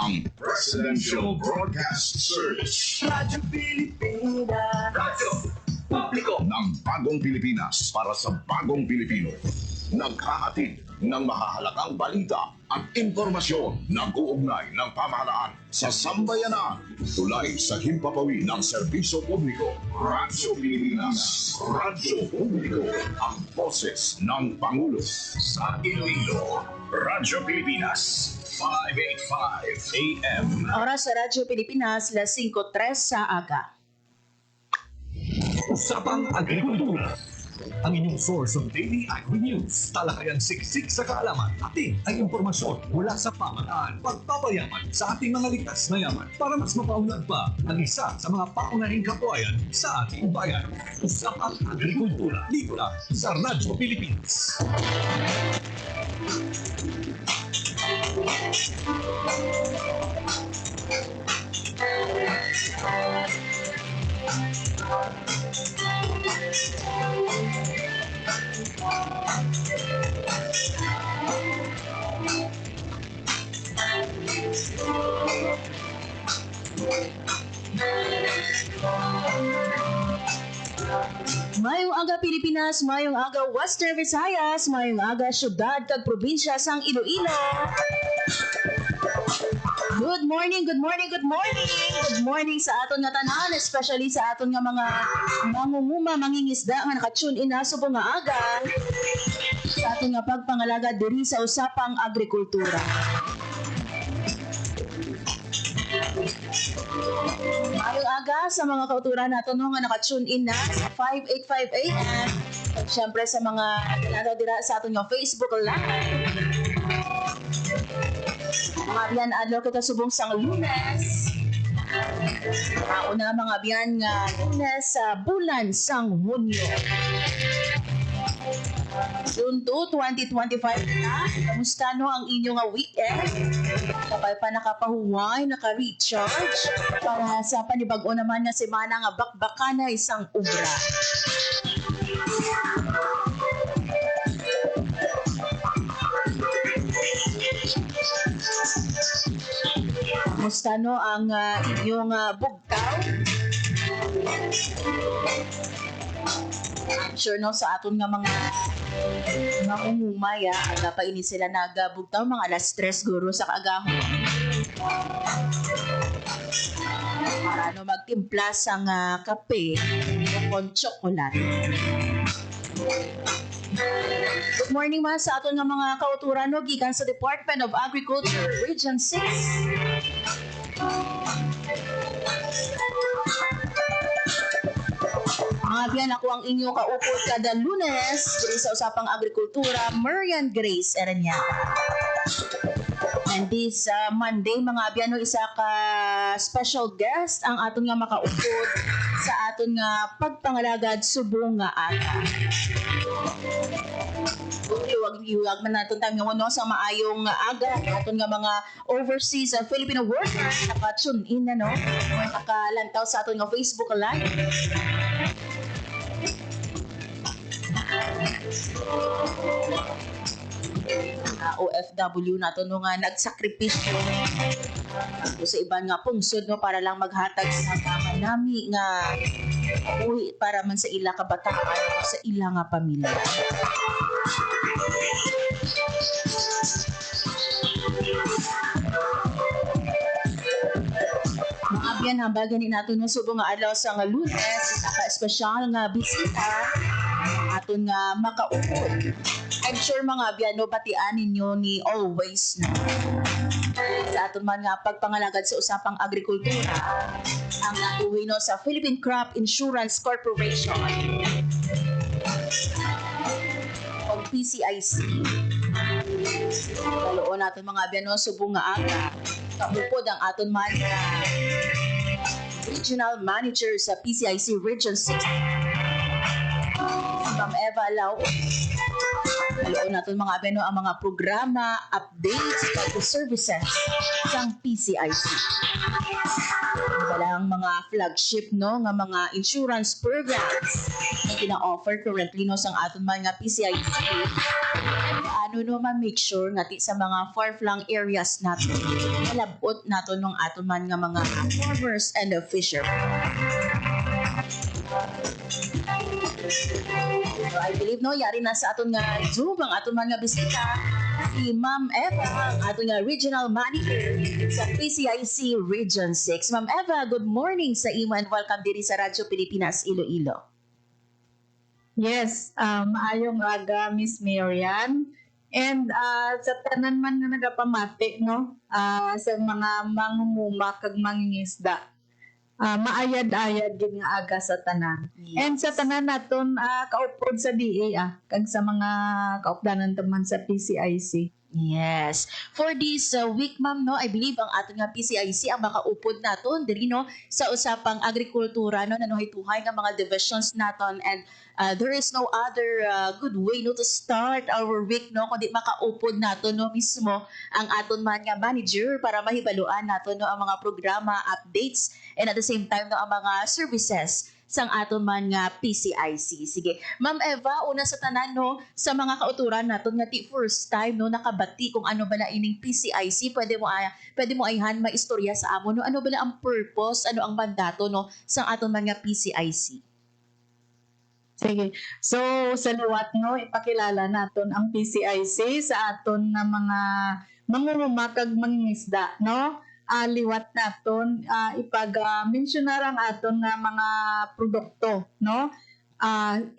ang Presidential Broadcast Service. Radyo Pilipinas. Radyo Publiko ng Bagong Pilipinas para sa Bagong Pilipino. Naghahatid ng mahahalagang balita at impormasyon na uugnay ng pamahalaan sa sambayanan. Tulay sa himpapawid ng serbisyo publiko. Radyo Pilipinas. Radyo Publiko. Ang boses ng Pangulo. Sa Iloilo, Radyo Pilipinas. 585 AM. Oras sa Radyo Pilipinas, las 5:03 sa aga. Usapang Agrikultura. Ang inyong source of daily agri-news. Talakayang siksik sa kaalaman. Atin ay impormasyon mula sa pamahalaan. Pagpapayaman sa ating mga likas na yaman para mas mapaunlad pa ang isa sa mga paunahing kabuhayan sa ating bayan. Usapang Agrikultura. Dito lang sa Radyo Pilipinas. Mayong aga Pilipinas, mayong aga Western Visayas, mayong aga syudad kag probinsya sang Iloilo. Good morning, good morning, good morning. Good morning sa aton nga tanan, especially sa aton nga mga mangunguma, mangingisda nga nakatune in na subong nga aga sa aton nga pagpangalaga diri sa usapang agrikultura. Mayong aga sa mga kauturan nato no nga naka-tune in na sa 585 AM. At syempre sa mga naglalaro dira sa aton nga Facebook Live. Mga biyan adlaw kita subong sang Lunes. Una mga biyan nga Lunes sa bulan sang Hunyo. June 2, 2025 na. Kamusta no ang inyong nga weekend? Kapay pa nakapahuway, naka-recharge para sa panibag-o naman nga semana nga bakbaka na isang ubra. Kamusta no ang inyong bugtaw? I'm sure no sa aton nga mga umumaya aga pa ini sila nagabugtaw mga alas 3 guro sa kaagahon para no magtimpla sang kape o chocolate. Good morning mga sa aton nga mga kauturan no gikan sa Department of Agriculture Region 6. Biyan ako ang inyo kaupod kada Lunes diri sa usapang agrikultura, Marian Grace Aranyata. And this Monday mga biyan no isa ka special guest ang aton nga makaupod sa aton nga pagpangalagad subong nga aga. Iwag man natin tayo no, sa maayong aga aton nga mga overseas Filipino workers naka-tune in na no, nakalantaw sa aton nga Facebook Live. OFW nato no nga nagsakripisyo sa iban nga pungsod no para lang maghatag sa kama nami nga uwi para man sa ila kabataan o sa ila nga pamilya. Mga biyan hambagan ni nato no subong nga adlaw sa nga Lunes isa ka espesyal nga bisita aton nga makaupod. I'm sure mga biyano batian ninyo ni always no. Sa aton man nga pagpangalagad sa usapang agrikultura ang natuwi no sa Philippine Crop Insurance Corporation o PCIC. Kaloon natin mga biyano subong nga aga kabupod ang aton man nga Regional Manager sa PCIC Region 6 Ma'am Eva Lau. Kaloon natin mga biyano ang mga programa, updates, at services sa PCIC. wala ang mga flagship no nga mga insurance programs na gina-offer currently no sang aton mga PCIC. Ano no ma-make sure nga ti sa mga far-flung areas natin malabot naton ng aton man nga mga farmers and fishermen. So, I believe no yari na sa aton nga Zoom ang aton mga bisita si Ma'am Eva, ang aton nga regional manager sa PCIC Region 6. Ma'am Eva, good morning sa imo and welcome diri sa Radyo Pilipinas Iloilo. Yes, maayong aga, Miss Marian. And sa tanan man nga nagapamati, no, sa mga mangunguma kag mangingisda, maayad-ayad din nga aga sa tanan. Yes. And sa tanan naton kaupod sa DA, kag sa mga kaupdanan taman sa PCIC. Yes. For this week, ma'am, no, I believe ang aton nga PCIC ang makaupod naton diri no sa usapang agrikultura no nanuhay-tuhay nga mga divisions naton and there is no other good way no to start our week no kundi makaupod naton no mismo ang aton man nga manager para mahibaluan naton no ang mga programa, updates and at the same time no ang mga services sang aton man nga PCIC. Sige. Ma'am Eva, una sa tanan no, sa mga kauturan naton nga ti first time no nakabati kung ano bala ining PCIC, pwede mo ayhan maistorya sa amo no, ano bala ang purpose, ano ang mandato no sang aton man nga PCIC. Sige. So, sa liwat, no, ipakilala naton ang PCIC sa aton na mga mangunguma kag mangingisda, no? Liwat naton ipag-mentionar ang aton nga mga produkto, no?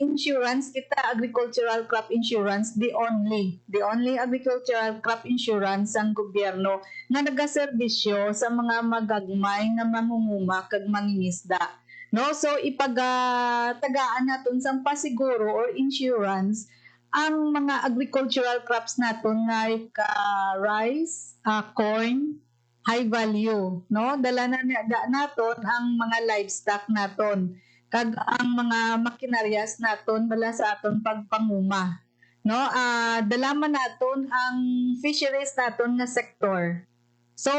Insurance kita, agricultural crop insurance, the only agricultural crop insurance ang gobyerno nga nagaserbisyo sa mga magagmay nga mangunguma kag mangingisda. No, so ipag-tagaan naton sang pasiguro or insurance ang mga agricultural crops naton like rice, corn, high value, no? Dala na naton ang mga livestock naton kag ang mga makinaryas naton bala sa aton pagpanguma, no? Dala man naton ang fisheries naton nga sector. So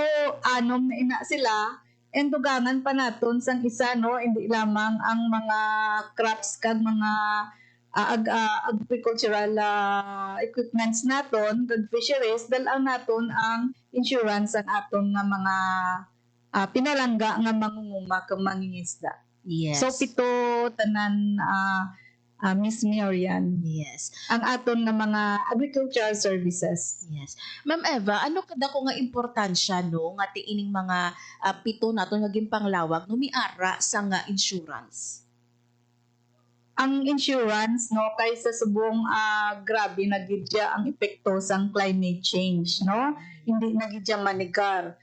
anom na ina sila and dugangan pa naton sang isa no hindi lamang ang mga crops kag mga agricultural equipments naton kag fisheries dalang naton ang insurance ang aton nga mga pinalangga nga mangunguma kag mangingisda. Yes. So pito tanan Miss Marian. Yes. Ang aton nga mga agricultural services. Yes. Ma'am Eva, ano kada ko nga importansya no nga ti ining mga pito naton nga ginpanglawag no miara sa nga insurance? Ang insurance no kaysa subong grabe na gidya ang epekto sang climate change, no? Hindi na gidya manigar.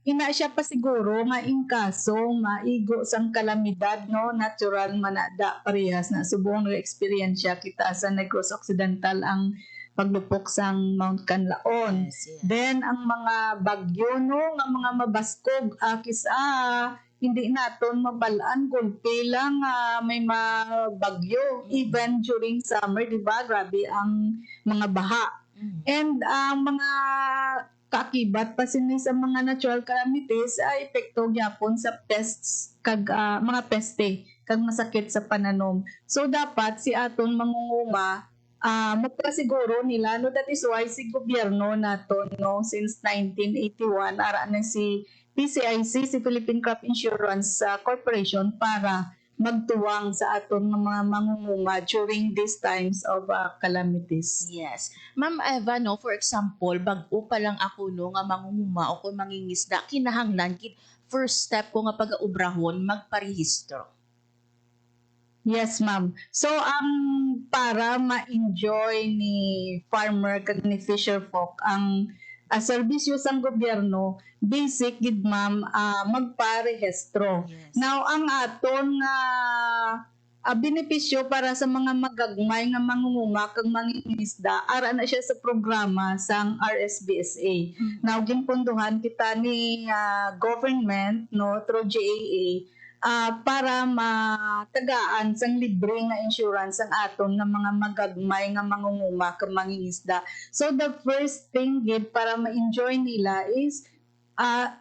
Ina siya pa siguro nga in kaso maigo sang kalamidad no natural manada parehas na subong experience kita sa Negros Occidental ang paglupok sang Mount Canlaon. Yes, yes. Then ang mga bagyo no nga mga mabaskog hindi naton mabalaan kung lang may bagyo even during summer, di ba? Grabe ang mga baha. And mga kaakibat pa sini sa mga natural calamities ay epekto gyapon sa pests kag mga peste kag masakit sa pananom. So dapat si aton mangunguma magpasiguro nila no that is why si gobyerno naton no since 1981 ara na si PCIC, si Philippine Crop Insurance Corporation para magtuwang sa aton mga mangunguma during these times of calamities. Yes. Ma'am Eva, no, for example, bag-o pa lang ako no nga mangunguma o kung mangingisda, kinahanglan first step ko nga pag-aubrahon, magparehistro. Yes, ma'am. So, para ma-enjoy ni farmer kag ni fisher folk ang serbisyo sang gobyerno, basic gid ma'am magparehistro. Yes. Now, ang aton benepisyo para sa mga magagmay nga mangunguma kag mangingisda ara na siya sa programa sang RSBSA. Now ginpunduhan kita ni government no through GAA para matagaan sang libre nga insurance ang aton nga mga magagmay nga mangunguma kag mangingisda. So the first thing gid para ma-enjoy nila is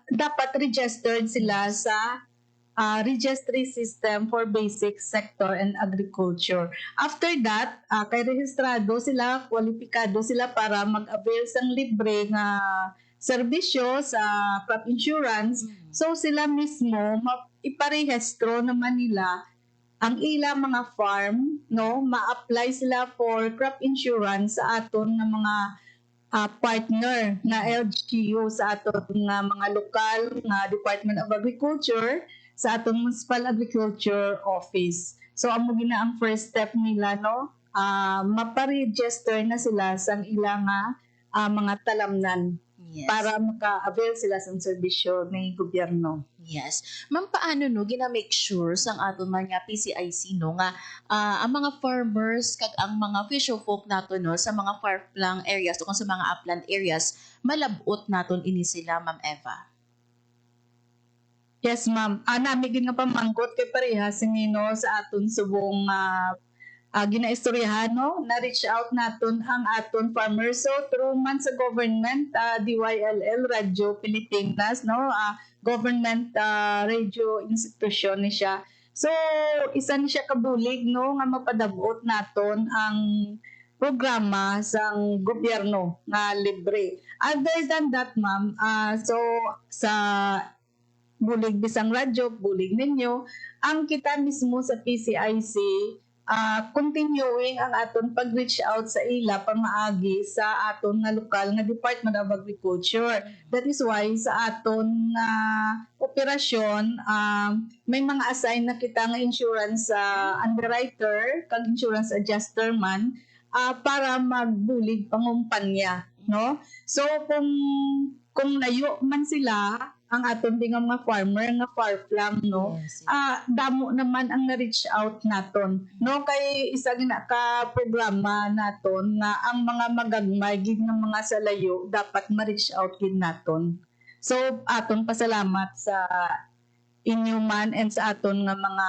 dapat registered sila sa registry system for basic sector and agriculture. After that, kay rehistrado sila, kwalipikado sila para mag-avail sang libre nga serbisyo sa crop insurance. So sila mismo iparehistro naman nila ang ilang mga farm, no, ma-apply sila for crop insurance sa aton nga mga partner na LGU, sa aton nga mga lokal nga Department of Agriculture, sa aton Municipal Agriculture Office. So amo gina ang first step nila, no, maparegister na sila sa ilang mga talamnan. Yes. Para maka-avail sila sa serbisyo ng gobyerno. Yes. Ma'am, paano no gina-make sure sang aton mga PCIC no nga ang mga farmers kag ang mga fisher folk nato no sa mga far-flung areas o kung sa mga upland areas malabot naton ini sila, Ma'am Eva? Yes, ma'am. Nami gid nga pamangkot kay parehas singino sa aton subong ginaistoryahan, no, na-reach out naton ang aton farmers. So through man sa government, DYLL Radio Pilipinas, no, government radio institution ni siya. So isa ni siya kabulig, no, nga mapadabot naton ang programa sang gobyerno nga libre. Other than that, ma'am, so sa bulig bisang radyo, bulig ninyo, ang kita mismo sa PCIC continuing ang aton pag-reach out sa ila pamaagi sa aton nga lokal nga Department of Agriculture. That is why sa aton operasyon, may mga assign na kita nga insurance underwriter kag insurance adjuster man para magbulig pangumpanya, no? So kung layo man sila ang aton ding mga farmer nga far-flung, no, Yes. damo naman ang na-reach out naton, no, kay isa gina ka programa naton nga ang mga magagmay gid nga mga salayo dapat ma-reach out gid naton. So aton pasalamat sa inyo man and sa aton nga mga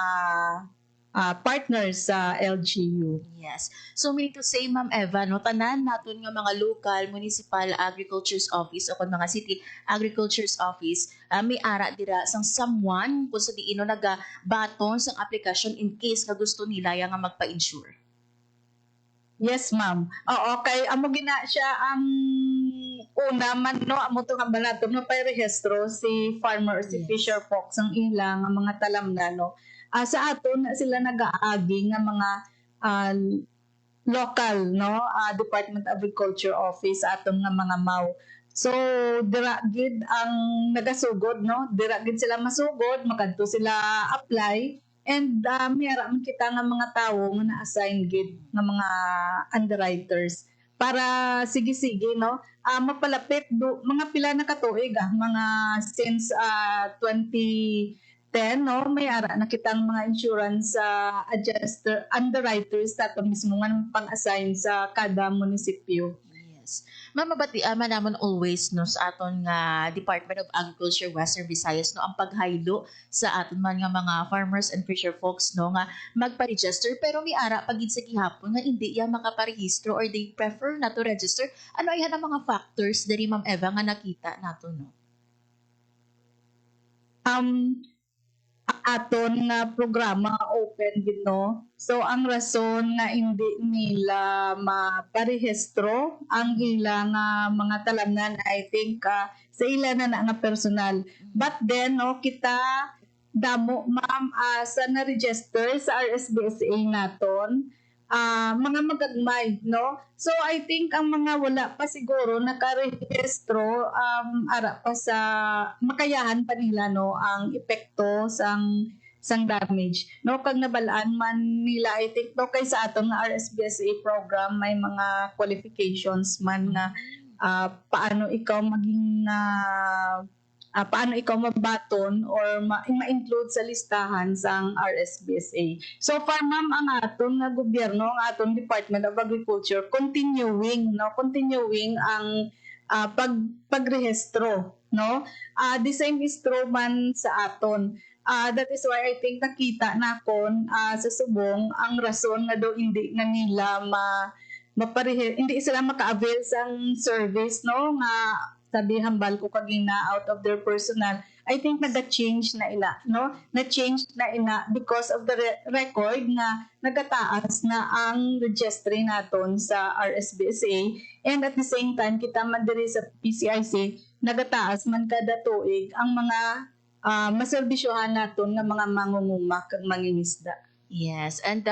partners sa LGU. Yes. So meaning to say, Ma'am Eva, no, tanan naton nga mga local municipal agriculture's office o kon mga city agriculture's office, may ara dira sang someone kung sa diino nagabaton sang application in case nga gusto nila nga magpa-insure. Yes, ma'am. Oo, kay amo gina siya ang una man, no, amo to nga balato no pa-rehistro si farmer or si Yes. fisher folks ang ilang mga talamnan, no. Sa aton na sila nag-aagi nga mga local, no, Department of Agriculture Office aton nga mga MAW. So dira gid ang nagasugod, no, dira gid sila masugod, makadto sila apply, and mayara man kita nga mga tawo nga na-assign gid nga mga underwriters para sige-sige, no, mapalapit mga pila na katuig, mga since 2010, no, may ara na kitang mga insurance adjuster underwriters tato mismo nga pang-assign sa kada munisipyo. Yes. Ma'am, mabatian man namon always no sa aton nga Department of Agriculture Western Visayas no ang paghaylo sa aton man nga mga farmers and fisher folks no nga magpa-register pero may ara pagid sa gihapon nga hindi ya makaparehistro or they prefer na to register. Ano ay ang mga factors diri, Ma'am Eva, nga nakita nato no? Aton nga programa open gid, no. So ang rason nga hindi nila maparehistro ang ilang mga talamnan, I think sa ila na nga personal. But then, no, kita damo, ma'am, sa na-register sa RSBSA naton, mga magagmay, no. So I think ang mga wala pa siguro nakarehistro, ara pa sa makayahan pa nila, no, ang epekto sang damage, no, kag nabalaan man nila, I think, no, kay sa aton nga RSBSA program may mga qualifications man na paano ikaw maging paano ikaw mabaton or ma-include sa listahan sang RSBSA. So far, ma'am, ang aton nga gobyerno, ang aton Department of Agriculture continuing ang pagrehistro, no. The same is true man sa aton. That is why I think nakita nakon sa subong ang rason nga daw hindi na nila hindi sila maka-avail sang service, no, nga sabi hambal ko kaging na out of their personal, I think nag-change na ila, no? Na-change na ila because of the record na nagataas na ang registry naton sa RSBSA, and at the same time kita man diri sa PCIC nagataas man kada tuig ang mga maserbisyohan naton nga mga mangunguma kag mangingisda. Yes, and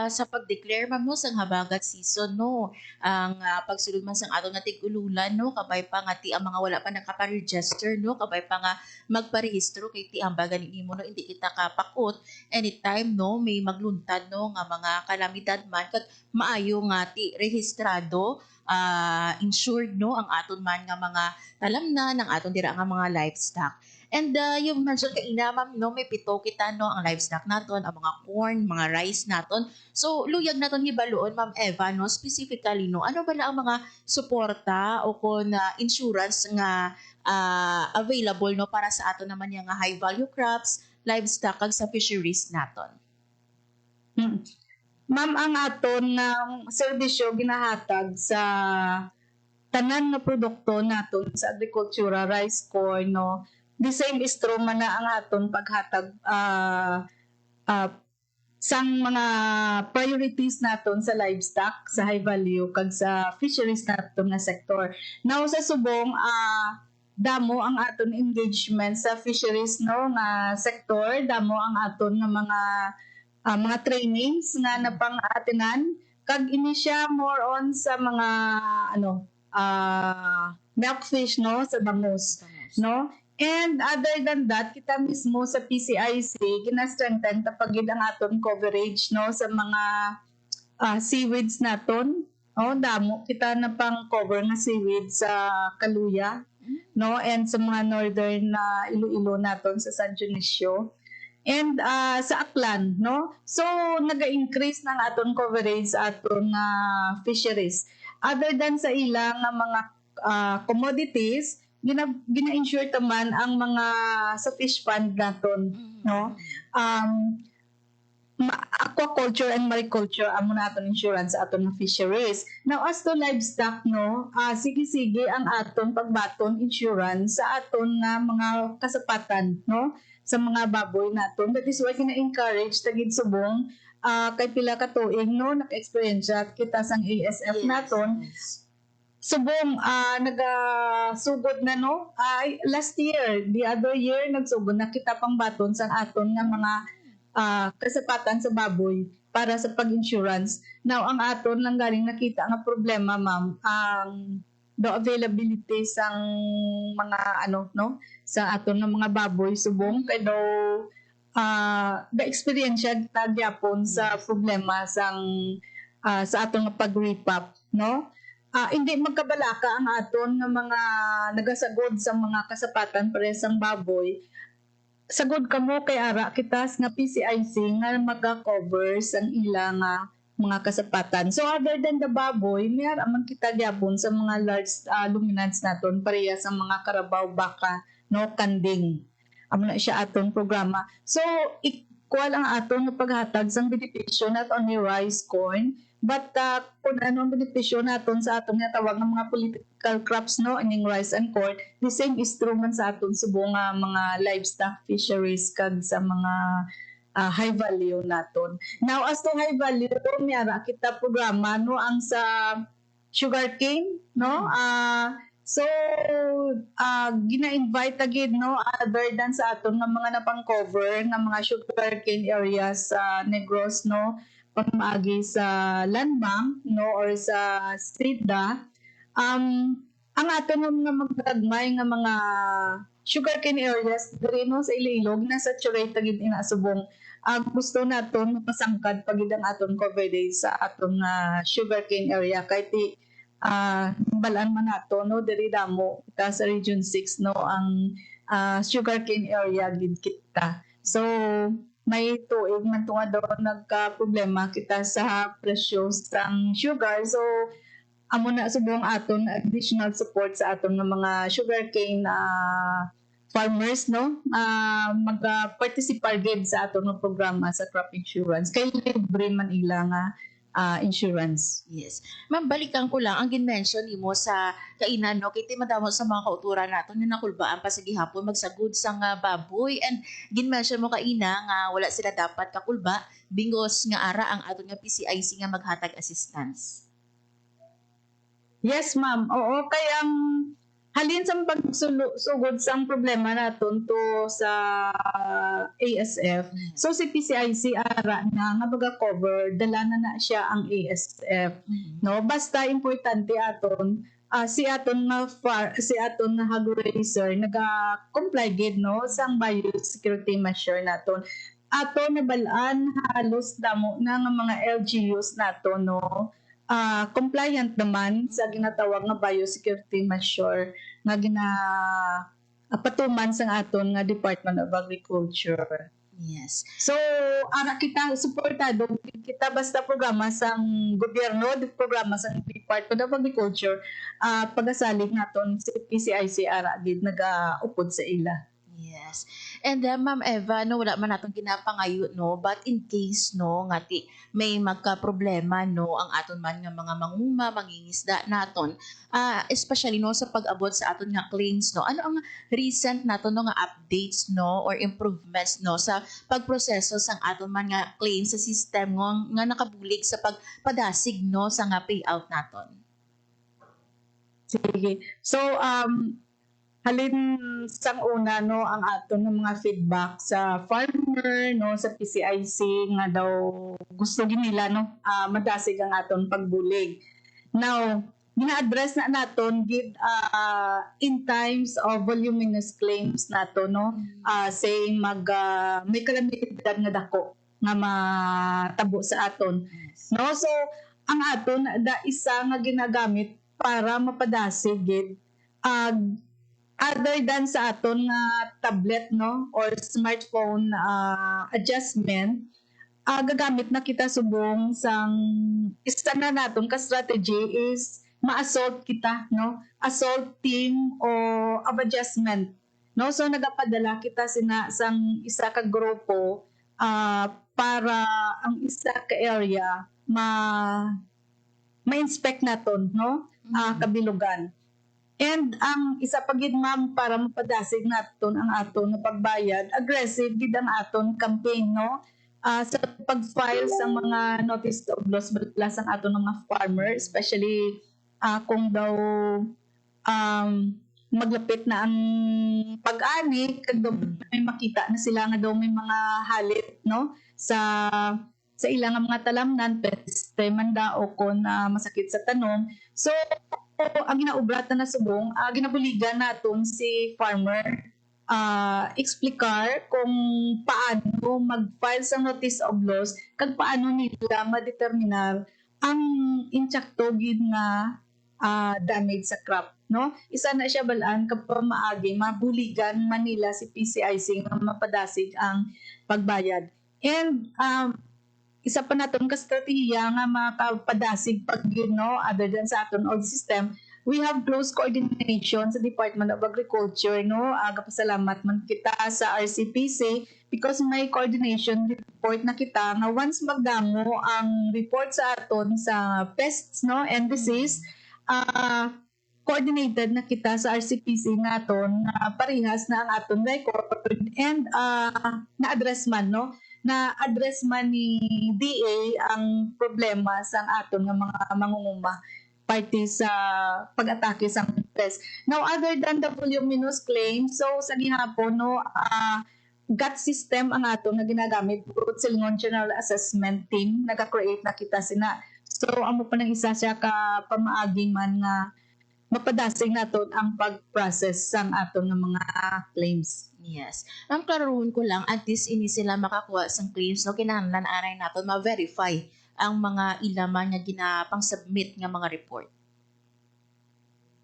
sa pag-declare man mo sang habagat season no, ang pagsulod man sang ato nga tig-ululan no, kabay pa nga ti ang mga wala pa nakapa-register no, kabay pa nga magparehistro kay ti ambagan ni mo no, hindi kita kapakot anytime no, may magluntad no nga mga kalamidad man kag maayo nga ti rehistrado insured no ang aton man nga mga talamnan ng aton dira nga mga livestock. And yung mention kaina ma'am no, may pito kita no ang livestock naton, ang mga corn, mga rice naton. So luyag naton hibaloon ma'am Eva no, specifically no, ano ba na ang mga suporta o kon insurance nga available no para sa aton naman yung high value crops, livestock kag sa fisheries naton. Ma'am, ang aton nga serbisyo ginahatag sa tanan nga produkto naton sa agrikultura, rice, corn no, the same is true man na ang aton paghatag sang mga priorities naton sa livestock, sa high value kag sa fisheries naton nga sector. Now sa subong damo ang aton engagement sa fisheries no nga sector, damo ang aton nga mga trainings nga napang-atinan kag ini siya more on sa mga milkfish no, sa bangus no. And other than that, kita mismo sa PCIC gina-strengthen tapagid ang aton coverage no sa mga seaweeds naton. Damo kita na pang cover nga seaweed sa Kaluya no, and sa mga northern na Iloilo naton sa San Dionisio. And sa Aklan no, so naga-increase ng aton coverage sa aton fisheries. Other than sa ilang mga commodities, gina-insure taman ang mga sa fish fund naton no, aquaculture and mariculture amo naton insurance sa aton nga fisheries. Now as to livestock no, sige ang aton pagbaton insurance sa aton nga mga kasapatan no, sa mga baboy naton. That is why gina-encourage tagid subong kay pila ka tuig no, naka-experience kita sang ASF naton. Subong nagasugod na no, last year, the other year nagsugod na kita pang baton sa aton nga mga kasapatan sa baboy para sa pag-insurance. Now ang aton lang galing nakita nga problema ma'am, the availability sang mga no sa aton nga mga baboy subong kay daw the experience ta gyapon sa problema sang sa aton nga pag-rip up no. Hindi magkabalaka ang aton nga mga nagasagod sa mga kasapatan pares sang baboy. Sagod kamo kay ara kita nga PCIC nga maga-cover sang ilang mga kasapatan. So other than the baboy, mayroon man kita gyapon sa mga large luminance naton pareha sa mga karabaw, baka, no, kanding. Amo na siya aton programa. So equal ang aton nga paghatag sang benepisyo not only rice, corn, but kung ano ang benepisyo naton sa aton nga tawag ng mga political crops no, ining rice and corn, the same is true man sa aton subong mga livestock fisheries kag sa mga high value naton. Now as to high value, mayara kita programa no ang sa sugarcane no. So gina-invite agid no, other than sa aton nga mga napang-cover nga mga sugarcane areas sa Negros no, pamagi sa land bank no or sa SIDA, ang aton nga magdagmay nga mga sugarcane areas diri no sa Iloilo na-saturate gid ina subong gusto naton mapasangkad pagid ang aton coverage sa aton sugarcane area kay ti balaan man nato no diri damo kita sa Region 6 no ang sugarcane area gid kita. So may tuig man tunga daw nagka-problema kita sa presyo sang sugar. So amo na subong aton additional support sa aton nga mga sugarcane farmers no, mag-participate gid sa aton nga programa sa crop insurance kay libre man ila nga insurance. Yes. Ma'am, balikan ko lang ang ginmention nimo sa kainan no kay madamo sa mga kauturan naton nga nakulbaan pa sa gihapon magsagud sa nga baboy and ginmention mo kaina nga wala sila dapat kakulba bingos nga ara ang aton nga PCIC nga maghatag assistance. Yes, ma'am. Oo, kaya halin sa pagsugod sa problema naton to sa ASF. So si PCIC ara na nga baga cover dala na siya ang ASF. No, basta importante aton si aton na hog raiser naga-comply gid no sang biosecurity measure naton. Ato nabalaan halos damo na nga mga LGUs nato no. Compliant naman sa ginatawag nga biosecurity measure nga patuman sa aton nga Department of Agriculture. Yes. So, ara kita suportado kita basta programa sang gobyerno, programa sang Department of Agriculture, pagasalig naton si PCIC ara gid nagaupod sa ila. Yes. And Ma'am Eva, no, wala man natong ginapangayo, no, but in case, no, nga may magka-problema, no, ang aton man nga mga manguma, mangingisda naton, especially, no, sa pag-abot sa aton nga claims, no, ano ang recent naton, no, nga updates, no, or improvements, no, sa pagproseso sang aton man nga claims sa system, no, nga nakabulig sa pagpadasig, no, sa nga payout naton. Sige. So, halin sang una no ang aton ng mga feedback sa farmer no sa PCIC nga daw gusto nila no madasig ang aton pagbulig. Now, gina-address na naton gid in times of voluminous claims nato no say may kalamidad nga dako nga matabo sa aton. No, so ang aton da isa nga ginagamit para mapadasig gid other than sa aton nga tablet no or smartphone adjustment, gagamit na kita subong sang isa na naton ka strategy is ma-assault kita no, assault team o of adjustment no. So nagapadala kita sang isa ka grupo para ang isa ka area ma-inspect naton no kabilugan. And ang isa pa gid ma'am para mapadasig naton ang aton nga pagbayad, aggressive gid ang aton campaign no sa pag-file sa mga notice of loss plus ang aton mga farmer, especially kung daw maglapit na ang pag-ani kag daw may makita na sila nga daw may mga halit no sa ilang mga talamnan, peste man daw kon masakit sa tanom. So ang ginaubratan na subong, ginabuligan naton si farmer explicar kung paano mag-file sa notice of loss kag paano nila madeterminar ang insakto gid nga damage sa crop no. Isa na siya balaan kapag maagi mabuligan Manila si PCIC nga mapadasig ang pagbayad. And isa pa naton ka strategiya nga makapadasig pag no other than sa aton old system, we have close coordination sa Department of Agriculture no. Agapasalamat man kita sa RCPC because may coordination report na kita nga once magdamo ang report sa aton sa pests no and disease, coordinated na kita sa RCPC naton parehas na ang aton record and na-address man no na-address man ni DA ang problema sa aton nga mga mangunguma party sa pag-atake sa pest. Now, other than the voluminous claim, so sa gihapon, no, gut system ang aton nga ginagamit, Silingon General Assessment Team, nag-create na kita sina. So, amo pa nang isa siya ka pamaagi man nga mapadasig naton ang pag-process sang aton nga mga claims. Yes. Ang klaruhon ko lang, at least ini sila makakuha sa claims, no, kinahanglan aray natin ma-verify ang mga ilaman nga ginapang-submit nga mga report.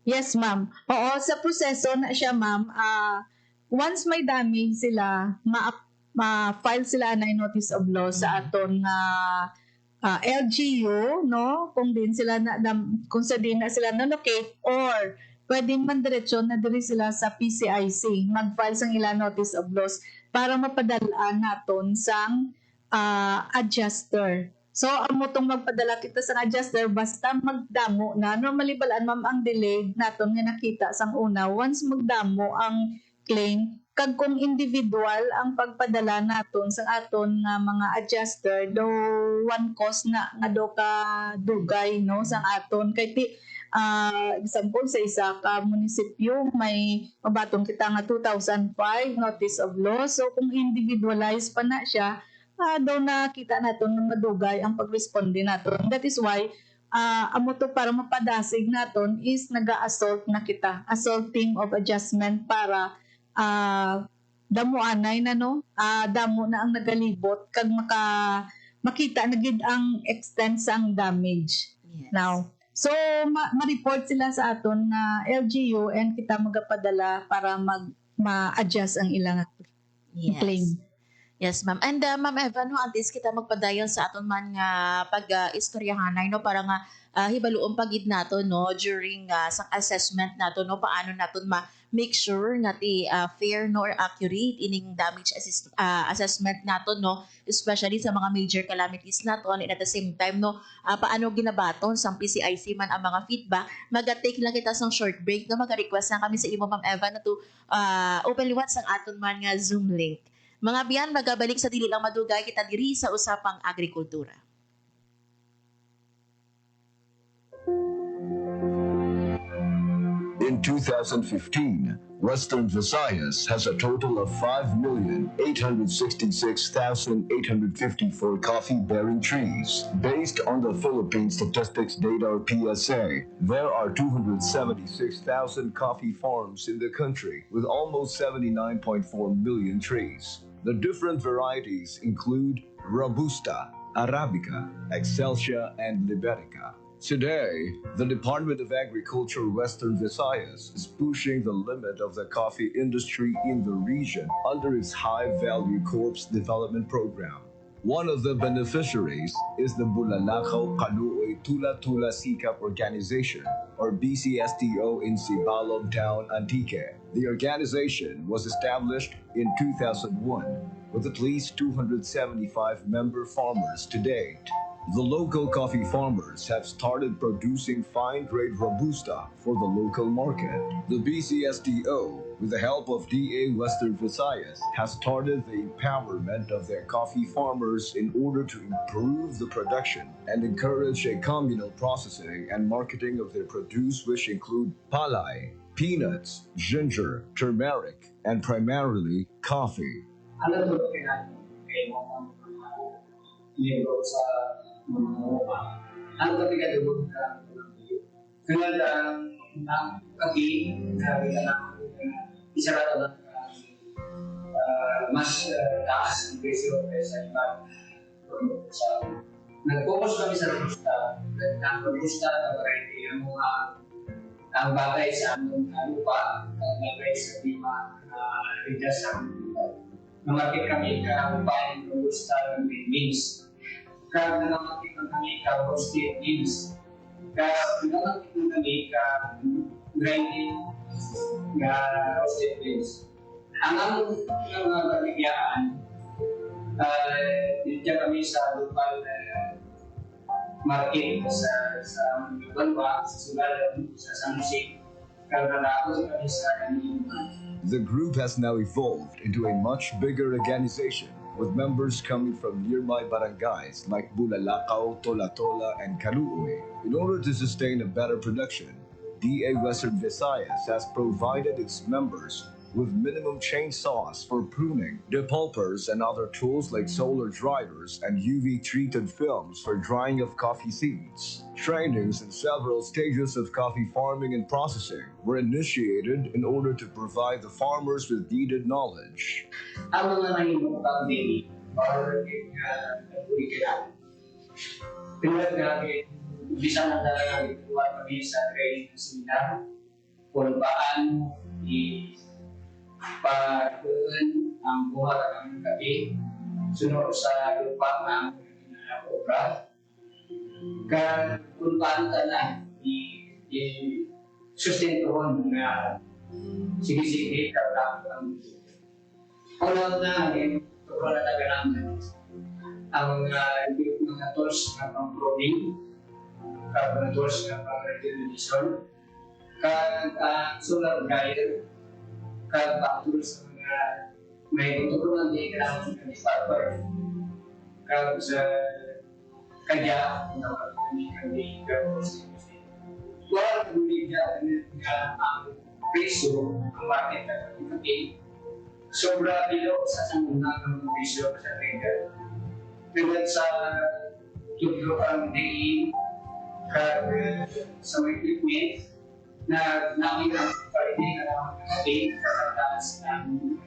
Yes, ma'am. Oo, sa proseso na siya, ma'am, once may damage sila, ma-file sila na notice of loss sa aton nga LGU, no? Kung sa din na sila na-locate or pwedeng mandiretsyon na diri sila sa PCIC, mag-file sang ila notice of loss para mapadalaan naton sang adjuster. So, amo tong magpadala kita sa adjuster basta magdamo na. Normally balaan ma'am ang delay naton nga nakita sang una. Once magdamo ang claim, kag kung individual ang pagpadala naton sa aton nga mga adjuster, do one cost na nga do ka dugay no sang aton kay ti example sa isa ka munisipyo may mabatong kita nga 2005 notice of loss. So kung individualized pa na siya, daw nakita naton nga madugay ang pagresponde naton. That is why amo to para mapadasig naton is naga-assault na kita. Assaulting of adjustment para damuanay na no. Damo na ang nagalibot kag makita na gid ang extent sang damage. Yes. Now, so ma-report sila sa aton na LGU and kita magapadala para ma-adjust ang ilang claim. Yes, ma'am. And ma'am Eva, no, at least kita magpadayon sa aton man nga pag-istoryahanay, no, para nga hibaluon pagid nato, no, during sa assessment nato, no, paano naton make sure nga ti fair no or accurate ining damage assessment nato, no, especially sa mga major calamities naton, and at the same time, no, paano ginabaton sa PCIC man ang mga feedback. Maga-take lang kita sang short break, no, maga-request na kami sa imo, ma'am Eva, na to open liwat sang aton man nga Zoom link. Mga biyan, magabalik sa dili lang madugay kita diri sa usapang agrikultura. In 2015, Western Visayas has a total of 5,866,854 coffee-bearing trees. Based on the Philippine Statistics Data or PSA, there are 276,000 coffee farms in the country with almost 79.4 million trees. The different varieties include Robusta, Arabica, Excelsia, and Liberica. Today, the Department of Agriculture Western Visayas is pushing the limit of the coffee industry in the region under its High Value Corps Development Program. One of the beneficiaries is the Bulalakaw Kaluoy Tula Tula Sikap Organization, or BCSTO in Sibalog Town, Antique. The organization was established in 2001 with at least 275 member farmers to date. The local coffee farmers have started producing fine-grade Robusta for the local market. The BCSTO, with the help of DA Western Visayas, has started the empowerment of their coffee farmers in order to improve the production and encourage a communal processing and marketing of their produce, which include palay, peanuts, ginger, turmeric, and primarily coffee. Ano to kailangan kayo libro sa mga upa? Ano ba pinagawag ka ng iyo? Tulad ang kapi, sabi ka na isa ka na mas taas ang presyo sa iba. Nag-focus kami sa robusta. Ang robusta na variety ang mga ang bagay sa aming lupa, ang bagay sa lima rigas sa namakit kami ka upay robusta ng beans. Kaya namakit kami ka roasted beans. Kaya namakit kami ka grinding na roasted beans. Ang aming mga baligyan, dito kami sa local market sa Banwa, sa Sugalan, sa San Jose. Kaya nalako kami sa kanina. The group has now evolved into a much bigger organization with members coming from nearby barangays like Bulalakaw, Tola-Tola, and Kaluoy. In order to sustain a better production, DA Western Visayas has provided its members with minimum chainsaws for pruning, depulpers and other tools like solar dryers and UV-treated films for drying of coffee seeds. Trainings in several stages of coffee farming and processing were initiated in order to provide the farmers with needed knowledge. Ang mga nahimutang din, para nag-curriculum. Tulad namin, bisa na talaga ituwa kami sa training seminar kung paano pagkuhan ang buhat ng kape sunod sa lupa ng obra. Kung paano na i-sustentuhan na sige-sige karang ang ulang na rin na taga namin ang mga tools na pang-probing, mga tools na pang-regulation, kag solar dryer, kag tools sa mga may tutulungan din kailangan sa developer, kag sa kanya na kami wala bumigyan ang presyo ang market na kami sobra below sa sangunang ng presyo sa trader. Tulad sa tudlo ang DE kag sa mga equipment na namin ang pwede na natin sa ng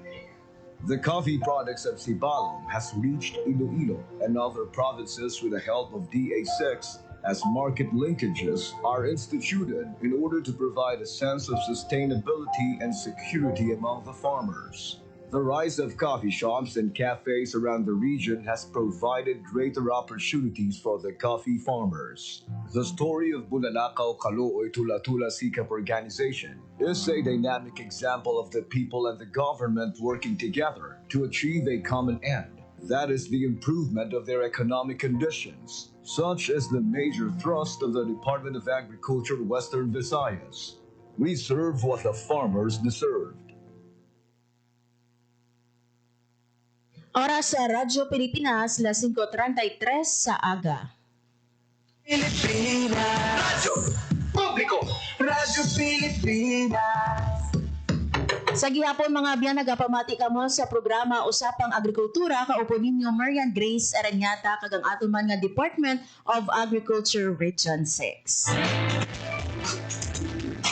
The coffee products of Sibalom has reached Iloilo and other provinces with the help of DA6 as market linkages are instituted in order to provide a sense of sustainability and security among the farmers. The rise of coffee shops and cafes around the region has provided greater opportunities for the coffee farmers. The story of Bulalakaw Kalooy Tula-Tula Sikap Organization is a dynamic example of the people and the government working together to achieve a common end. That is the improvement of their economic conditions, such as the major thrust of the Department of Agriculture Western Visayas. We serve what the farmers deserve. Oras sa Radyo Pilipinas, 5:33 sa aga. Radyo Publiko. Radyo Pilipinas. Sa gihapon mga biyan, nagapamati kamo sa programa Usapang Agrikultura, kaupo ninyo Marian Grace Aranyata kag ang aton man nga Department of Agriculture Region 6.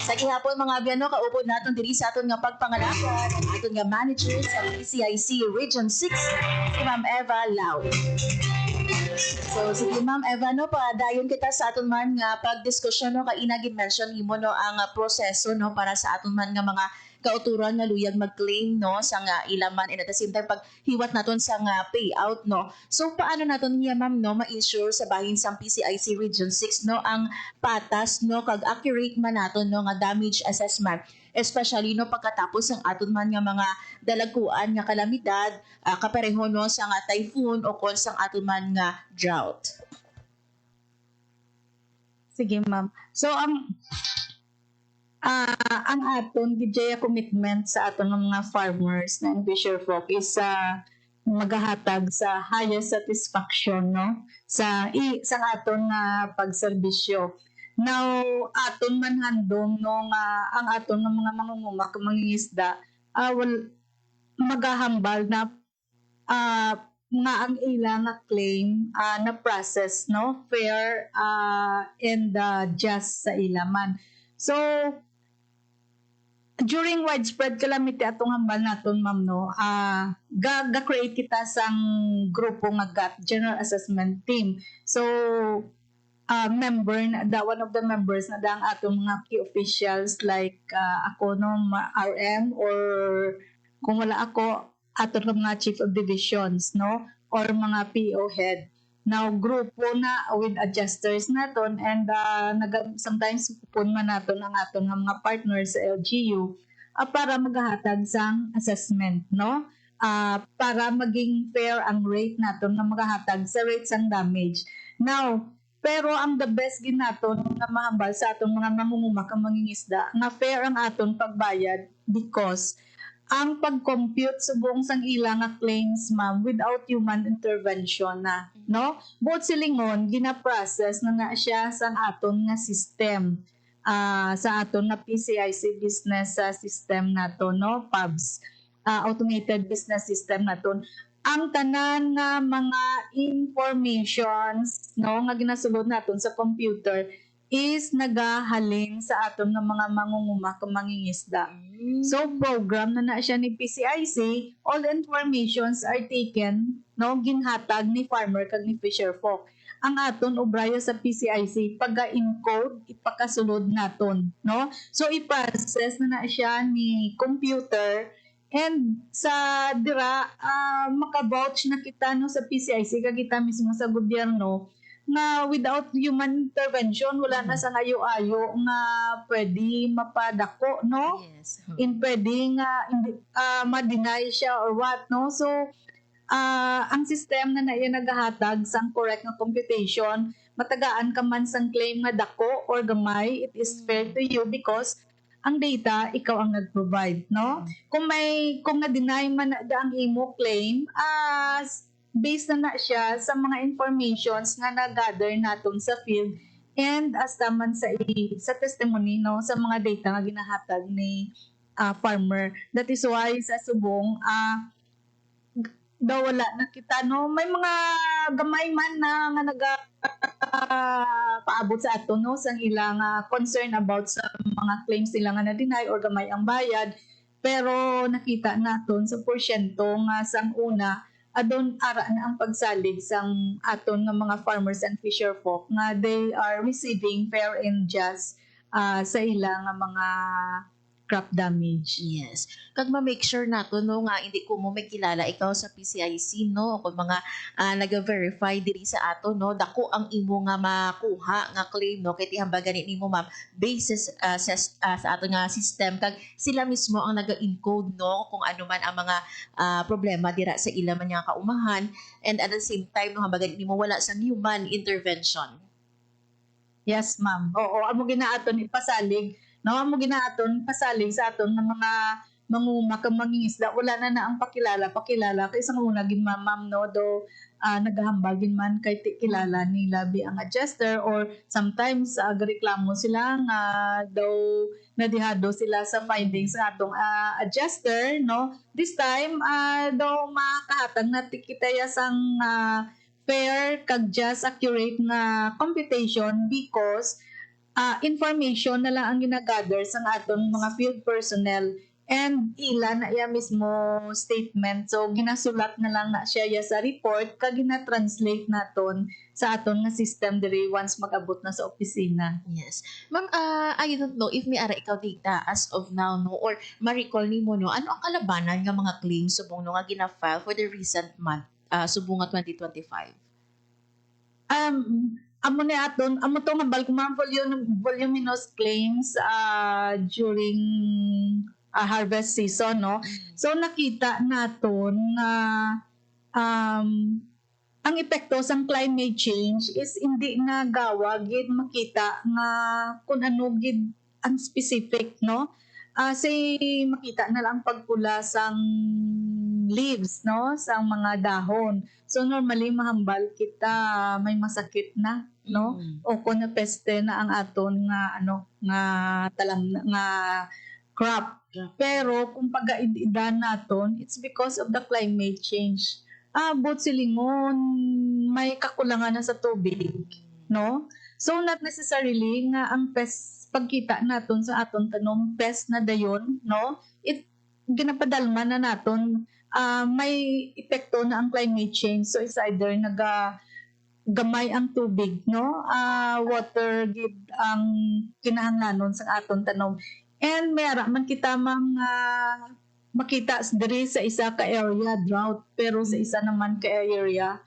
Sa gihapon mga biyan, kaupo naton diri sa aton nga pagpangalakan ang aton nga manager sa PCIC Region 6, si Ma'am Eva Lau. So sige Ma'am Eva, padayon kita sa aton man nga pagdiskusyon kay inagi-mention himo ang proseso para sa aton man nga mga kauturan nga luyag mag-claim sa nga ilaman, and at the same time paghiwat naton sa nga payout So paano naton niya ma'am ma-ensure sa bahin sang PCIC Region 6 ang patas kag accurate man naton nga damage assessment, especially pagkatapos ang aton man nga mga dalaguan nga kalamidad kapareho sa nga typhoon o kon sang aton man nga drought. Sige ma'am. So ang aton gidya commitment sa aton mga farmers na fisher folk is magahatag sa highest satisfaction sa aton nga pagserbisyo. Now aton man handom ang aton nga mga mangunguma mangingisda magahambal na nga ang ilang nga claim na process fair and just sa ilaman. So during widespread calamity atong hambal naton ma'am ga-create kita sang grupo nga GAT, General Assessment Team. So one of the members na ang atong mga key officials like ako RM, or kung wala ako aton mga chief of divisions or mga PO head. Now grupo na with adjusters naton, and sometimes pupun man naton ang aton nga mga partners sa LGU para maghahatag sang assessment para maging fair ang rate naton nga maghahatag sa rate sang damage. Now pero ang the best ginaton nga mahambal sa aton mga mangunguma kang mangingisda nga fair ang aton pagbayad, because ang pag-compute subong sang ilang nga claims ma'am without human intervention buot silingon gina-process na siya sang aton nga system, sa aton nga PCIC business system nato PABS, automated business system naton. Ang tanan nga mga informations nga ginasulod naton sa computer is nagahalin sa aton nga mga mangunguma kang mangingisda. So program na siya ni PCIC, all informations are taken ginhatag ni farmer kag ni fisher folk. Ang aton obraya sa PCIC pagka-encode ipakasulod naton So i-process na siya ni computer, and sa dira maka-vouch na kita sa PCIC kag kita mismo sa gobyerno nga without human intervention wala na sa ayo-ayo nga pwede mapadako Yes. in pwede nga ma-deny siya or what So ang system na naiya nagahatag sang correct nga computation, matagaan ka man sang claim nga dako or gamay, it is fair to you because ang data ikaw ang nag-provide, no? Kung na-deny man na ang imo claim, based na siya sa mga informations nga na-gather naton sa field and as taman sa testimony, no, sa mga data nga ginahatag ni farmer. That is why sa subong daw wala na kita, no, may mga gamay man na nga naga paabot sa ato, no, sang ilang concern about sa mga claims nila nga na-deny or gamay ang bayad, pero nakita naton sa porsyento nga sang una adon ara na ang pagsalig sang aton nga mga farmers and fisher folk nga they are receiving fair and just sa ilang mga crop damage. Yes. Kag ma-make sure nato no nga hindi ko mo may kilala ikaw sa PCIC no kung mga naga-verify diri sa ato no dako ang imo nga makuha nga claim no kay tihambagan nimo ma'am basis sa ato nga system kag sila mismo ang naga-encode no kung ano man ang mga problema dira sa ila man nga kaumahan and at the same time no hambagan nimo wala sang human intervention. Yes, ma'am. Oo, amo ginaaton ipasalig. No, amo ginaaton pasalig sa aton ng mga manguma kang mangingisda. Wala na ang pakilala kay isang una gin ma'am no do nagahambagin man kay kilala ni labi ang adjuster or sometimes agreklamo sila nga daw nadihado sila sa findings sa atong adjuster, no. This time daw makahatag na tikitaya sang fair kag just accurate nga computation because information na lang ang ginagather sa aton mga field personnel and ila na iya mismo statement. So ginasulat na lang na siya sa report kag gina-translate naton sa aton nga system diri once mag-abot na sa opisina. Yes. Ma'am, I don't know if may ara ikaw data as of now no or ma-recall nimo no ano ang kalabanan nga mga claims subong no nga gina-file for the recent month subong nga 2025. Amo to nga bulk mga voluminous claims during harvest season, no. So nakita naton na ang epekto sang climate change is hindi na gawa gid makita nga kung ano gid ang specific, no. Say makita na lang pagpula sang leaves, no, sang mga dahon. So normally mahambal kita may masakit na, no, o kung na peste na ang aton nga nga talam nga crop. Pero kung pag-aidan naton, it's because of the climate change. But silingon may kakulangan na sa tubig, no. So not necessarily nga ang pest pagkita naton sa aton tanom pest na dayon, no, it ginapadalman na naton may epekto na ang climate change. So it's either gamay ang tubig, no, water gid ang kinahanglanon sa aton tanom. And mayara man kita makita diri sa isa ka area drought, pero sa isa naman ka area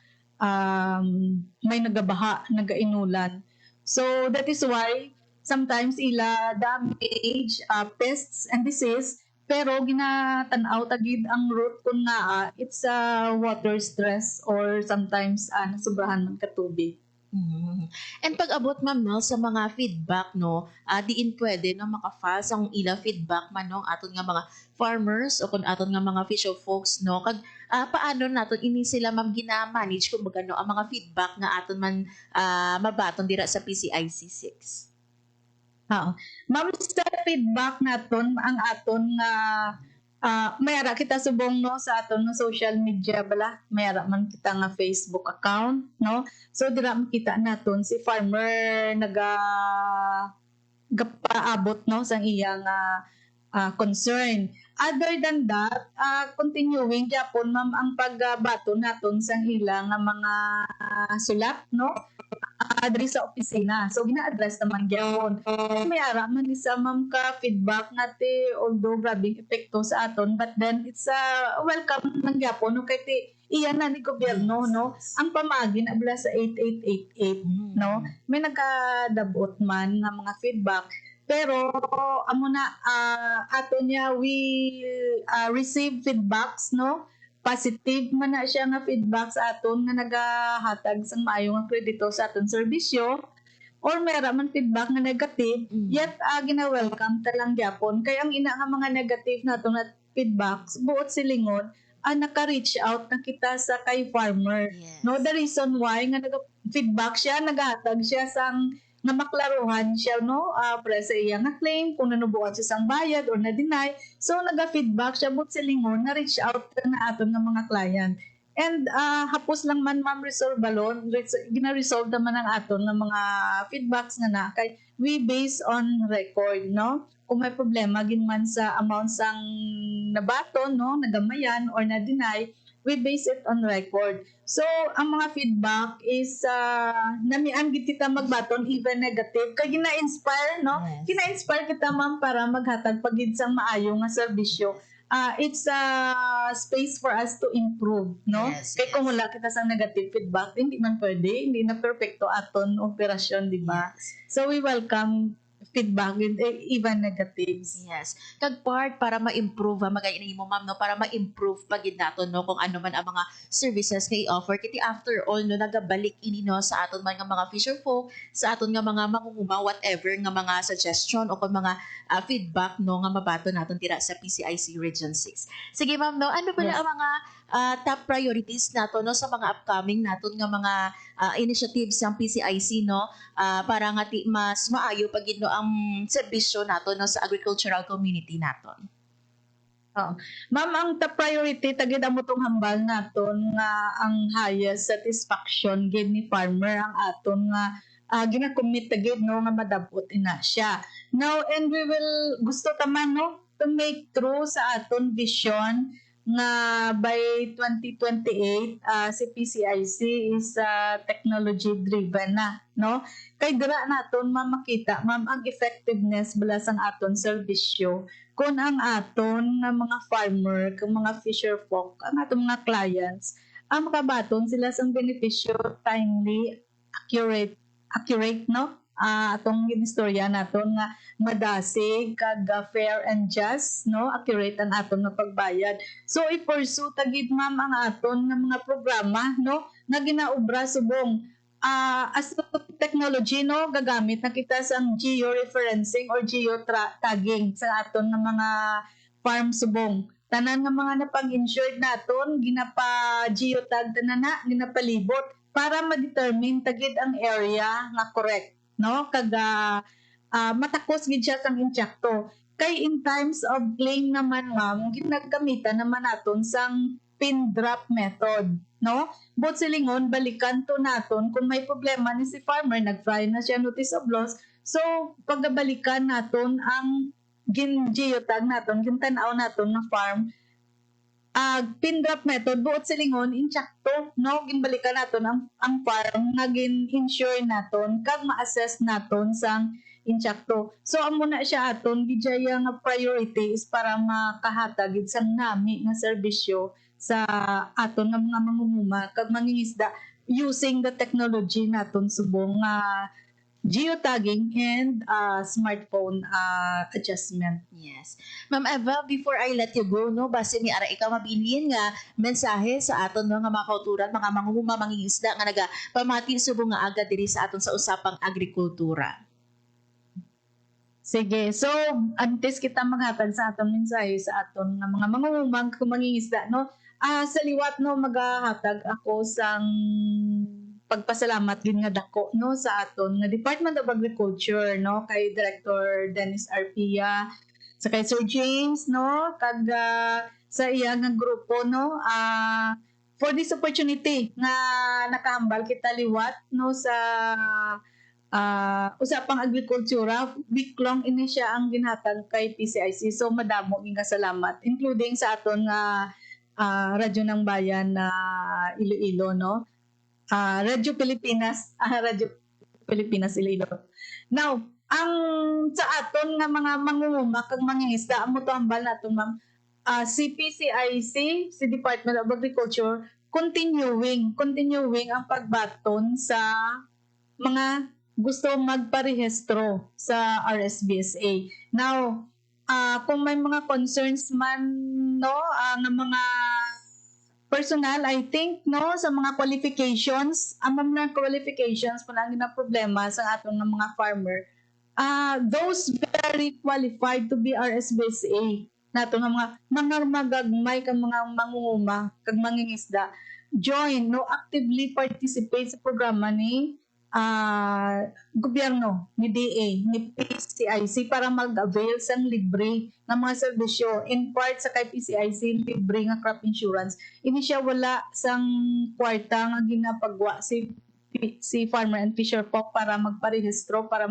may nagabaha, nagainulan. So that is why sometimes ila damage, pests and disease, pero ginatanaw tagid ang root kun nga it's water stress or sometimes nasubrahan man ka tubig. And pag abot ma'am no sa mga feedback no, diin pwede no makafile sang ila feedback man no aton nga mga farmers o kun aton nga mga fisher folks no kag paano naton ini sila ma'am gina-manage kumbaga no ang mga feedback nga aton man mabaton dira sa PCIC 6. Ma'am, sa feedback naton ang aton nga mayara kita subong no sa aton nga social media bala, mayara man kita nga Facebook account, no. So dira makita naton si farmer gapaabot no sang iyang concern. Other than that, continuing gyapon ma'am ang pagbato naton sang ilang nga mga sulat, no, diri sa opisina. So gina-address naman gyapon. May ara man isa ma'am ka feedback nate although grabing epekto sa aton, but then it's welcome nang gyapon no kay iyan na ni gobyerno, no, ang pamagi na abla sa 8888, no. May nagkadabot man nga mga feedback. Pero amo na ato niya we receive feedbacks, no, positive man na siya nga feedback sa aton nga nagahatag sang maayo nga kredito sa aton serbisyo, or meron man feedback na negative, yet gina-welcome talang gyapon. Kaya ang ina nga mga negative nato na feedbacks, buot silingon, naka-reach out na kita sa kay farmer. Yes. No, the reason why nga nag-feedback siya, nagahatag siya sang nga maklaruhan siya, no, para sa iya nga claim, kung nanubuan siya sang bayad or na-deny. So, naga-feedback siya, buot silingon, na-reach out na aton ng mga client. And hapos lang man ma'am resolve balon, gina-resolve naman ang aton ng mga feedbacks nga na kay we base on record, no? Kung may problema gin man sa amount sang nabaton, no, nagamayan or na-deny, we base it on record. So, ang mga feedback is namian gid kita magbaton even negative kay gina-inspire, no? Yes. Gina-inspire kita ma'am para maghatag pagid sang maayo nga serbisyo. It's a space for us to improve, no? Yes, Kaya kung yes. wala kita sa negative feedback, hindi man pwede, hindi na perfecto aton operasyon, di ba? So we welcome feedback with even negatives. Yes. Kag part para ma-improve magayon mo ma'am no, para ma-improve pagid naton no kung ano man ang mga services nga i-offer kiti after all no nagabalik ini no sa aton man nga mga fisher folk, sa aton nga mga mangunguma whatever nga mga suggestion o kung mga feedback no nga mabato naton tira sa PCIC Region 6. Sige ma'am no, ano pala Yes. ang mga top priorities nato no sa mga upcoming naton nga mga initiatives ng PCIC no para nga mas maayo pagid no ang serbisyo nato no sa agricultural community naton. Ma'am, ang top priority tagid amo tong hambal naton nga ang highest satisfaction gid ni farmer ang aton nga gina-commit tagid no nga madabot ina siya. Now, and we will gusto taman no to make true sa aton vision nga by 2028 si PCIC is technology driven na, no? Kay dira naton ma'am makita ma'am ang effectiveness bala sang aton serbisyo kung ang aton nga mga farmer, kung mga fisher folk, ang aton mga clients, ang makabaton sila sang benepisyo timely, accurate no? Atong ginistorya naton nga madasig kag fair and just, no, accurate ang aton nga pagbayad. So i-pursue tagid ma'am ang aton nga mga programa, no, nga ginaobra subong as technology, no, gagamit na kita sang geo-referencing or geo-tagging sa aton nga mga farm subong. Tanan nga mga napag-insured naton ginapa-geotag tanan na, ginapalibot para ma-determine tagid ang area nga correct, no, kag matakos gid siya sang insyakto. Kay in times of claim naman ma'am, ginagamitan naman naton sang pin drop method, no? But silingon balikan to naton kung may problema ni si farmer, nag-file na siya notice of loss. So pagbalikan naton ang geotag naton, gintanaw naton na farm, pin drop method buot silingon insyakto, no, ginbalikan naton ang farm nga gin-insure naton kag ma-assess naton sang insyakto. So amo na siya aton gidjaya nga priority is para makahatag gid sang nami nga serbisyo sa aton nga mga mangunguma kag mangingisda using the technology naton subong geotagging and smartphone adjustment. Yes. Ma'am Eva, before I let you go, no, base ni ara ikaw mabilin nga mensahe sa aton no, nga mga kauturan, mga mangunguma, mangingisda nga nagapamati subong nga agad diri sa aton sa usapang agrikultura. Sige, so antes kita maghatag sa aton mensahe sa aton nga mga mangungumang mangingisda, no, sa liwat no magahatag ako sang pagpasalamat gid nga dako no sa aton nga Department of Agriculture, no, kay Director Dennis Arpia, sa kay Sir James, no, kag sa iya nga grupo, no, for this opportunity nga nakahambal kita liwat no sa usapang agrikultura. Week-long ini siya ang ginhatag kay PCIC. So madamo nga salamat, including sa aton nga radyo ng bayan na Iloilo, no, Radyo Pilipinas Iloilo. Now, ang sa aton nga mga mangunguma kag mangingisda amo to hambal naton ma'am, si PCIC, si Department of Agriculture continuing ang pagbaton sa mga gusto magparehistro sa RSBSA. Now, kung may mga concerns man, no, ng mga personal, I think, no, sa mga qualifications, ang mga qualifications, panangin na problema sa atong nga mga farmer, those very qualified to be RSBSA, nato nga mga magagmay kang mga mangunguma, kag mangingisda, join, no, actively participate sa programa ni gobyerno, ni DA, ni PCIC para mag-avail sa libre ng mga serbisyo. In part sa kay PCIC, libre nga crop insurance. Ini siya wala sang kwarta nga ginapagwa si farmer and fisher folk para magparehistro, para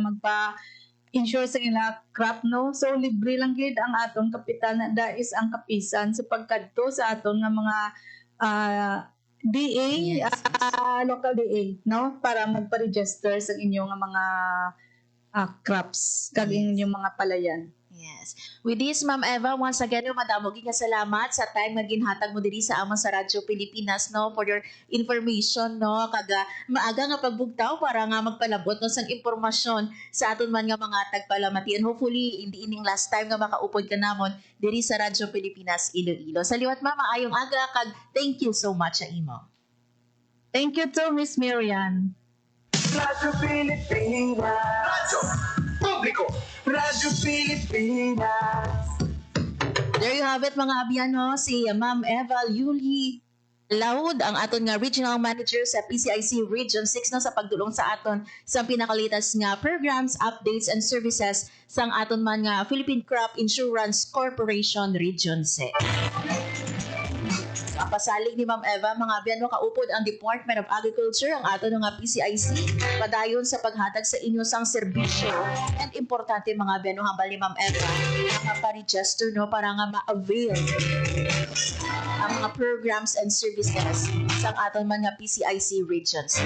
insure sa ila crop, no? So libre lang gid ang aton kapital na dais ang kapisan sa pagkadto sa aton nga mga DA, Yes. Local DA, no? Para magpa-register sa inyong mga crops, kag inyong mga palayan. Yes. With this, Ma'am Eva, once again, madamo nga salamat sa time nga ginhatag mo diri sa amon sa Radyo Pilipinas, no, for your information, no, kaga maaga nga pagbugtaw para nga magpalabot no sang impormasyon sa aton man nga mga tagpalamati. And hopefully, hindi ining last time nga makaupod ka namon diri sa Radyo Pilipinas Iloilo. Sa liwat, Ma'am, ayong aga kag thank you so much sa imo. Thank you to Miss Marian. Radyo Pilipinas. Radyo Publiko. Radyo Pilipinas. There you have it, mga abiyano, si Ma'am Eva Yuli Laud, ang aton nga Regional Manager sa PCIC Region 6 no, sa pagdulong sa aton sa pinakalitas nga programs, updates, and services sang aton man nga Philippine Crop Insurance Corporation Region 6. Ang pasalig ni Ma'am Eva, mga abiyano, kaupod ang Department of Agriculture, ang aton nga PCIC, padayon sa paghatag sa inyo sang serbisyo. And importante, mga abiyano, hambal ni Ma'am Eva, nga pa-register no, para nga ma-avail ang mga programs and services sa aton man nga PCIC Regions.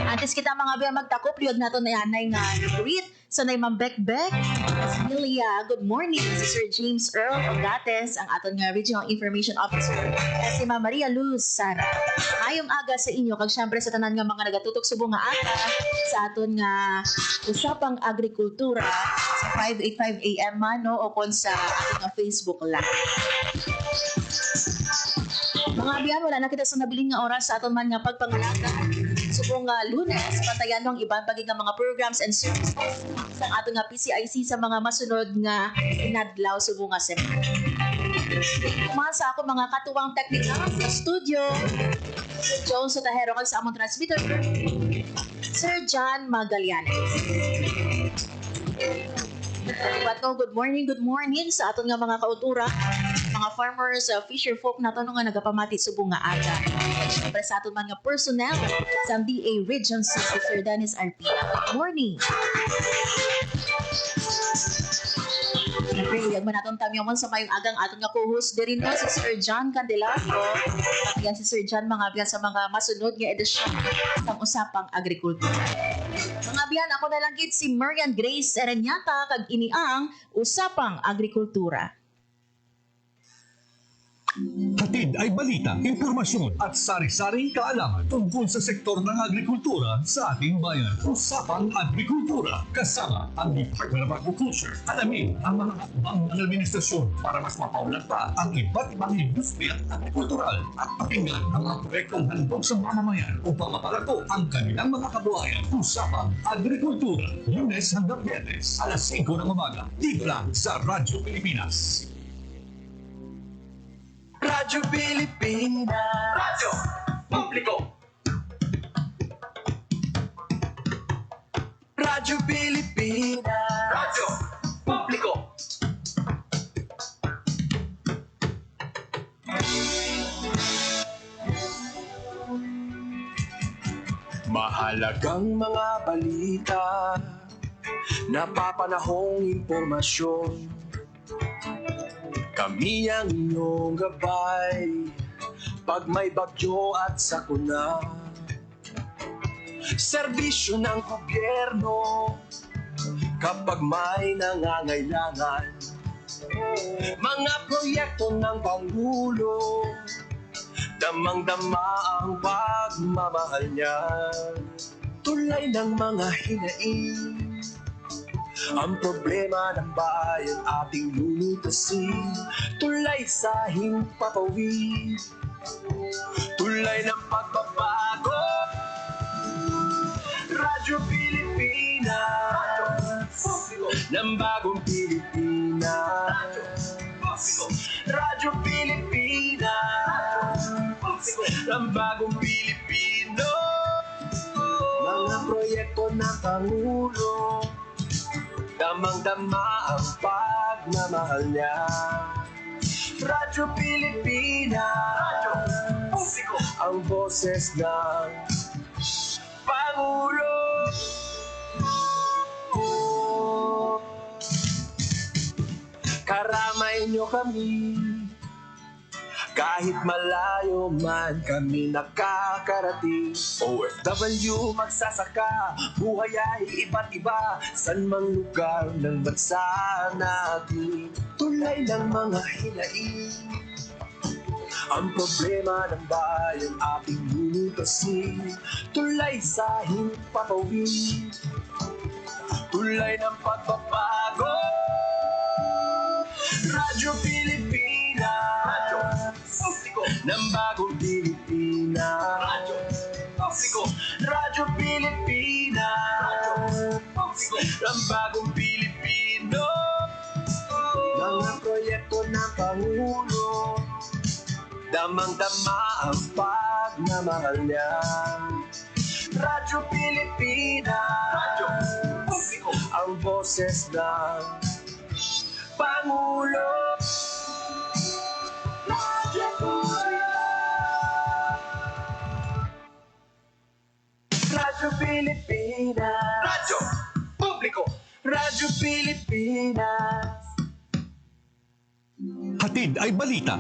Antes kita mga abiyano magtakop, liwag nato na yanay nga greet sa nay Ma'am Bekbek, Emilia, good morning, si Sir James Earl Ogates, ang aton nga Regional Information Officer, at si Ma'am Maria Luz Sara. Ayong aga sa inyo, kag syempre sa tanan nga mga nagatutok subong nga aga sa aton nga usapang agrikultura sa 5:85 AM man, no, o kon sa aton nga Facebook Live. Mga abiyan, wala na kita sa nabiling nga oras sa aton man nga pagpangalaga. Subong nga Lunes, patayan ng ibang paging nga mga programs and services sa aton nga PCIC sa mga masunod nga inadlaw subong nga semana. Kumahan sa ako mga katuwang teknikal sa studio, Sir Jones Sotahero kag sa among transmitter, Sir John Magallanes. Good morning sa aton nga mga kautura, mga farmers, fisher folk nato nga nagapamati subong nga aga. At syempre sa aton man nga personnel sa DA Region 6, si Sir Dennis Arpina. Good morning. Siyempre, uyag man naton tamyamon sa mayong agang aton nga co-host din no, si Sir John Candelario. At yan si Sir John mga biyan sa mga masunod nga edisyon ng usapang agrikultura. Mga biyan, ako na lang gid si Marian Grace Erenyata kag ini ang usapang agrikultura. Hatid ay balita, impormasyon at sari-saring kaalaman tungkol sa sektor ng agrikultura sa ating bayan. Usapang Agrikultura kasama ang Department of Agriculture. Alamin ang mga hakbang ng administrasyon para mas mapaulat pa ang iba't ibang industriya agrikultural at pakinggan ang mga proyektong handog sa mamamayan upang mapalago ang kanilang mga kabuhayan. Usapang Agrikultura, Lunes hanggang Biyernes, alas 5 ng umaga, dito lang sa Radyo Pilipinas. Radyo Pilipinas. Radyo Publiko. Radyo Pilipinas. Radyo Publiko. Mahalagang mga balita, napapanahong impormasyon. Kami ang inyong gabay pag may bagyo at sakuna. Serbisyo ng gobyerno kapag may nangangailangan. Mga proyekto ng Pangulo, damang-dama ang pagmamahal niya. Tulay ng mga hinaing, ang problema ng bayan ating lulutasin. Tulay sa himpapawid, tulay ng pagbabago. Radyo Pilipinas, ng bagong Pilipinas. Radyo Pilipinas, ng bagong Pilipino. Mga proyekto ng Pangulo, damang-dama ang pagmamahal niya. Radyo Pilipinas, ang boses ng Pangulo. Karamay nyo kami, kahit malayo man kami nakakarating. OFW magsasaka, buhay ay iba't iba, san mang lugar ng bansa natin. Tulay ng mga hilain, ang problema ng bayan ating lulutasin. Tulay sa himpapawid, tulay ng pagbabago. Radyo Pilipinas, ng bagong Pilipinas. Radyo Pilipinas, ng bagong Pilipino. Mga proyekto ng Pangulo, damang-dama ang pagmamahal niya. Radyo Pilipinas, ang boses ng Pangulo. Radyo Pilipinas, Radyo Pilipinas, Radyo Publiko, Radyo Pilipinas. Hatid ay balita.